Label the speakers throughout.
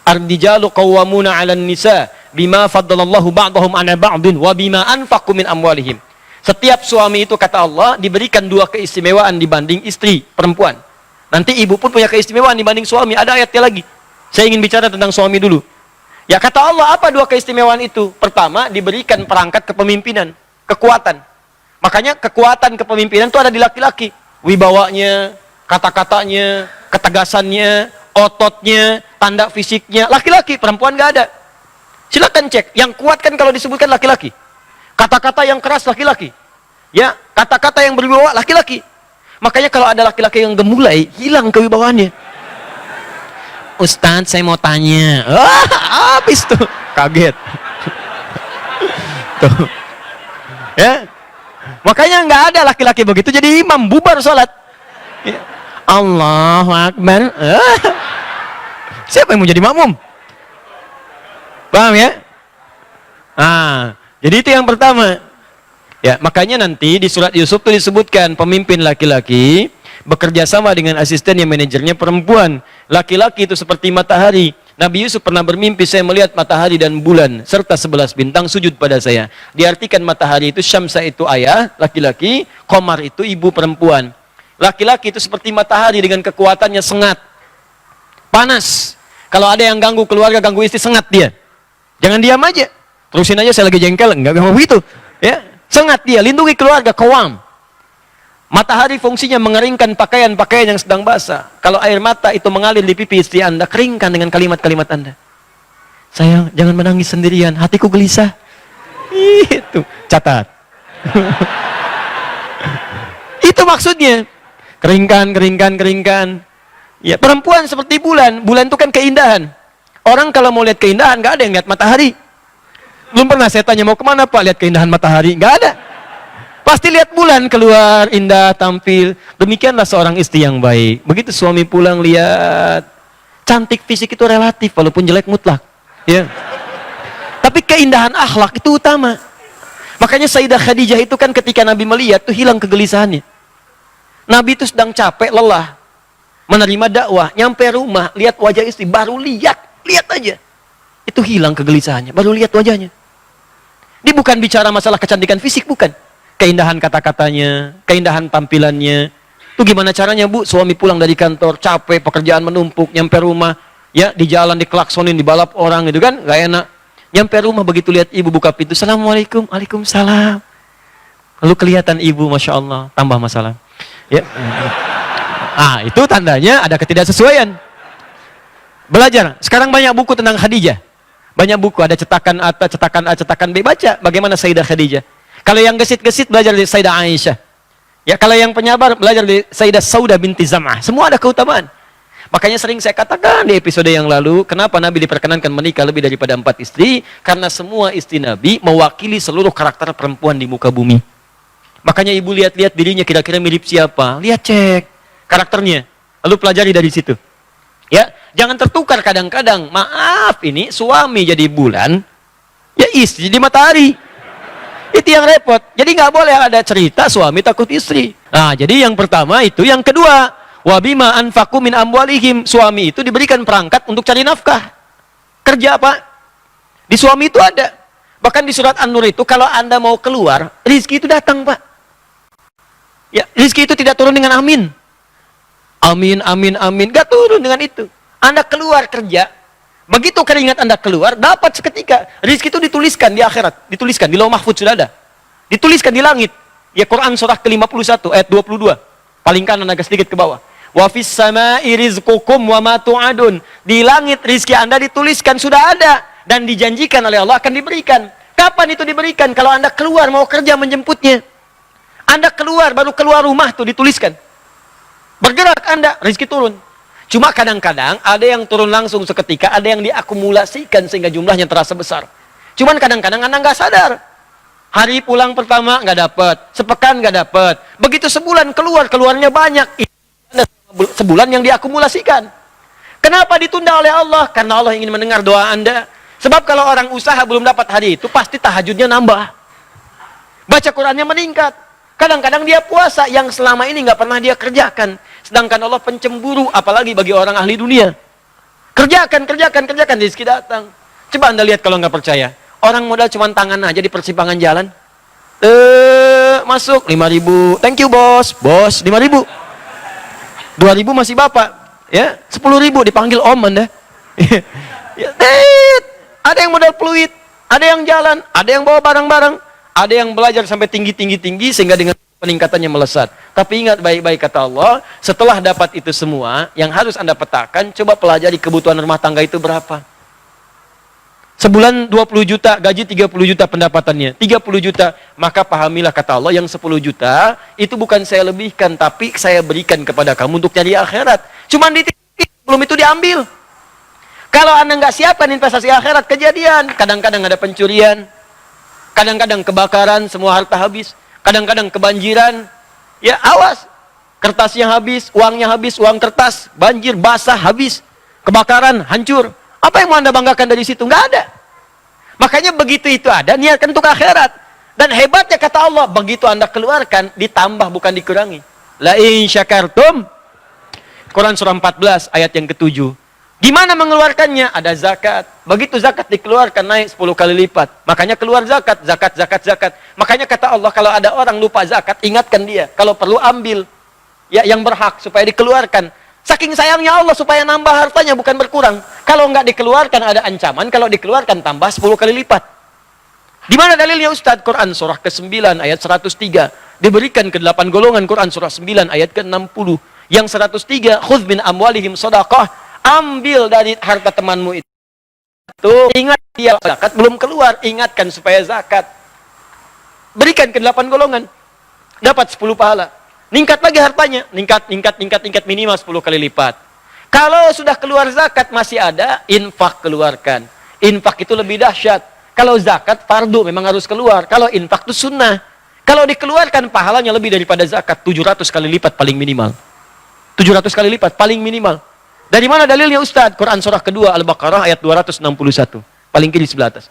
Speaker 1: Ar-rijalu qawwamuna 'alan nisa bima faddalallahu ba'dahum 'ala ba'din wa bima anfaqu min amwalihim. Setiap suami itu kata Allah diberikan 2 keistimewaan dibanding istri perempuan. Nanti ibu pun punya keistimewaan dibanding suami. Ada ayatnya lagi. Saya ingin bicara tentang suami dulu. Ya kata Allah, apa 2 keistimewaan itu? Pertama, diberikan perangkat kepemimpinan, kekuatan. Makanya kekuatan kepemimpinan itu ada di laki-laki. Wibawanya, kata-katanya, ketegasannya, ototnya, tanda fisiknya. Laki-laki, perempuan nggak ada. Silakan cek. Yang kuat kan kalau disebutkan laki-laki. Kata-kata yang keras laki-laki. Ya, kata-kata yang berwibawa laki-laki. Makanya kalau ada laki-laki yang gemulai, hilang kewibawaannya. Ustadz, saya mau tanya. Habis tuh. Kaget. Tuh. Ya. Makanya nggak ada laki-laki begitu jadi imam, bubar sholat. Ya. Allahu Akbar. Siapa yang mau jadi makmum? Paham ya? Jadi itu yang pertama. Ya, makanya nanti di surat Yusuf itu disebutkan pemimpin laki-laki bekerja sama dengan asisten yang manajernya perempuan. Laki-laki itu seperti matahari. Nabi Yusuf pernah bermimpi, saya melihat matahari dan bulan serta 11 bintang sujud pada saya. Diartikan matahari itu Syamsa itu ayah laki-laki, Qamar itu ibu perempuan. Laki-laki itu seperti matahari dengan kekuatannya sengat, panas. Kalau ada yang ganggu keluarga, ganggu istri, sengat dia. Jangan diam aja. Terusin aja, saya lagi jengkel, enggak mau begitu. Ya, sengat dia, lindungi keluarga, qawam. Matahari fungsinya mengeringkan pakaian-pakaian yang sedang basah. Kalau air mata itu mengalir di pipi istri Anda, keringkan dengan kalimat-kalimat Anda. Sayang, jangan menangis sendirian, hatiku gelisah. Itu, catat. Itu maksudnya. Keringkan, keringkan, keringkan. Ya, perempuan seperti bulan. Bulan itu kan keindahan. Orang kalau mau lihat keindahan, nggak ada yang lihat matahari. Belum pernah saya tanya, mau kemana Pak lihat keindahan matahari? Nggak ada. Pasti lihat bulan keluar, indah, tampil. Demikianlah seorang istri yang baik. Begitu suami pulang lihat. Cantik fisik itu relatif, walaupun jelek mutlak. Ya. Tapi keindahan akhlak itu utama. Makanya Sayyidah Khadijah itu kan ketika Nabi melihat, tuh hilang kegelisahannya. Nabi itu sedang capek, lelah. Menerima dakwah, nyampe rumah, lihat wajah istri, baru lihat aja. Itu hilang kegelisahannya, baru lihat wajahnya. Dia bukan bicara masalah kecantikan fisik, bukan. Keindahan kata-katanya, keindahan tampilannya. Itu gimana caranya Bu? Suami pulang dari kantor, capek, pekerjaan menumpuk, nyampe rumah, ya di jalan diklaksonin, dibalap orang gitu kan, gak enak. Nyampe rumah begitu lihat ibu buka pintu, Assalamualaikum, Waalaikumsalam. Lalu kelihatan ibu, Masya Allah, tambah masalah. Ya. Itu tandanya ada ketidaksesuaian. Belajar. Sekarang banyak buku tentang Khadijah. Banyak buku, ada cetakan A, cetakan A, cetakan B. Baca bagaimana Sayyidah Khadijah. Kalau yang gesit-gesit belajar dari Sayyidah Aisyah. Ya, kalau yang penyabar belajar dari Sayyidah Saudah binti Zam'ah. Semua ada keutamaan. Makanya sering saya katakan di episode yang lalu, kenapa Nabi diperkenankan menikah lebih daripada 4 istri? Karena semua istri Nabi mewakili seluruh karakter perempuan di muka bumi. Makanya ibu lihat-lihat dirinya kira-kira mirip siapa. Lihat, cek karakternya. Lalu pelajari dari situ. Ya, jangan tertukar kadang-kadang. Maaf, ini suami jadi bulan, ya istri jadi matahari. Itu yang repot. Jadi nggak boleh ada cerita suami takut istri. Nah, jadi yang pertama itu. Yang kedua, wabima anfaqu min amwalihim. Suami itu diberikan perangkat untuk cari nafkah. Kerja Pak. Di suami itu ada. Bahkan di surat An-Nur itu, kalau Anda mau keluar, rizki itu datang Pak. Ya, rizki itu tidak turun dengan amin. Amin, amin, amin. Gak turun dengan itu. Anda keluar kerja. Begitu keringat Anda keluar, dapat seketika. Rizki itu dituliskan di akhirat. Dituliskan, di Lauh Mahfuz sudah ada. Dituliskan di langit. Ya, Quran surah ke-51, ayat 22. Paling kanan agak sedikit ke bawah. Wa fis sama'i rizqukum wa ma tu'adun. Di langit rizki Anda dituliskan, sudah ada. Dan dijanjikan oleh Allah akan diberikan. Kapan itu diberikan? Kalau Anda keluar, mau kerja menjemputnya. Anda keluar, baru keluar rumah tuh dituliskan. Bergerak Anda, rizki turun. Cuma kadang-kadang ada yang turun langsung seketika, ada yang diakumulasikan sehingga jumlahnya terasa besar. Cuman kadang-kadang Anda nggak sadar. Hari pulang pertama nggak dapat, sepekan nggak dapat. Begitu sebulan keluarnya banyak. Sebulan yang diakumulasikan. Kenapa ditunda oleh Allah? Karena Allah ingin mendengar doa Anda. Sebab kalau orang usaha belum dapat hari itu, pasti tahajudnya nambah. Baca Qurannya meningkat. Kadang-kadang dia puasa yang selama ini nggak pernah dia kerjakan. Sedangkan Allah pencemburu, apalagi bagi orang ahli dunia. Kerjakan, rezeki datang. Coba Anda lihat kalau nggak percaya. Orang modal cuma tangan aja di persimpangan jalan. Masuk 5.000. Thank you bos. Bos 5.000. 2.000 masih bapak. Ya, 10.000 dipanggil om Anda. Ya, ada yang modal peluit, ada yang jalan, ada yang bawa barang-barang, ada yang belajar sampai tinggi sehingga dengan peningkatannya melesat. Tapi ingat baik-baik kata Allah, setelah dapat itu semua, yang harus Anda petakan, coba pelajari kebutuhan rumah tangga itu berapa. Sebulan 20 juta, gaji 30 juta pendapatannya, 30 juta, maka pahamilah kata Allah, yang 10 juta, itu bukan saya lebihkan, tapi saya berikan kepada kamu untuk nyari akhirat. Cuman dititip, belum itu diambil. Kalau Anda nggak siapkan investasi akhirat, kejadian. Kadang-kadang ada pencurian, kadang-kadang kebakaran, semua harta habis. Kadang-kadang kebanjiran, ya awas, kertasnya habis, uang kertas, banjir, basah, habis, kebakaran, hancur. Apa yang mau Anda banggakan dari situ? Nggak ada. Makanya begitu itu ada, niatkan untuk akhirat. Dan hebatnya kata Allah, begitu Anda keluarkan, ditambah bukan dikurangi. La in syakartum, Quran surah 14 ayat yang ke-7. Gimana mengeluarkannya? Ada zakat. Begitu zakat dikeluarkan naik 10 kali lipat. Makanya keluar zakat. Makanya kata Allah, kalau ada orang lupa zakat, ingatkan dia. Kalau perlu ambil. Ya, yang berhak supaya dikeluarkan. Saking sayangnya Allah supaya nambah hartanya bukan berkurang. Kalau nggak dikeluarkan ada ancaman, kalau dikeluarkan tambah 10 kali lipat. Di mana dalilnya Ustaz? Quran surah ke-9 ayat 103. Diberikan ke 8 golongan Quran surah 9 ayat ke-60. Yang 103, khudz min amwalihim shadaqah. Ambil dari harta temanmu itu. Ingat dia zakat belum keluar, ingatkan supaya zakat. Berikan ke 8 golongan. Dapat 10 pahala. Ningkat lagi hartanya, ningkat minimal 10 kali lipat. Kalau sudah keluar zakat masih ada, infak keluarkan. Infak itu lebih dahsyat. Kalau zakat fardu memang harus keluar. Kalau infak itu sunnah. Kalau dikeluarkan pahalanya lebih daripada zakat, 700 kali lipat paling minimal. 700 kali lipat paling minimal. Dari mana dalilnya Ustaz? Quran surah kedua Al-Baqarah ayat 261. Paling kiri sebelah atas.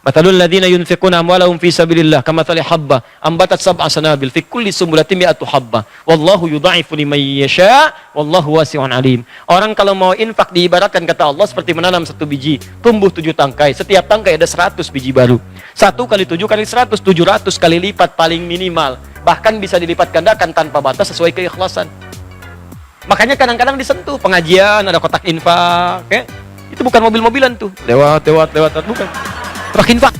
Speaker 1: Matalul ladzina yunfiquna amwalahum fi sabilillah kamathali habba ambatat sab'a sanabil fi kulli sumbulatin mi'atu habba wallahu yudha'ifu liman yasha wallahu wasi'un alim. Orang kalau mau infak diibaratkan kata Allah seperti menanam 1 biji, tumbuh 7 tangkai. Setiap tangkai ada 100 biji baru. 1 kali 7 kali 100, 700 kali lipat paling minimal. Bahkan bisa dilipat gandakan tanpa batas sesuai keikhlasan. Makanya kadang-kadang disentuh pengajian, ada kotak infak, ya. Itu bukan mobil-mobilan tuh. Lewat, bukan. Kotak infak.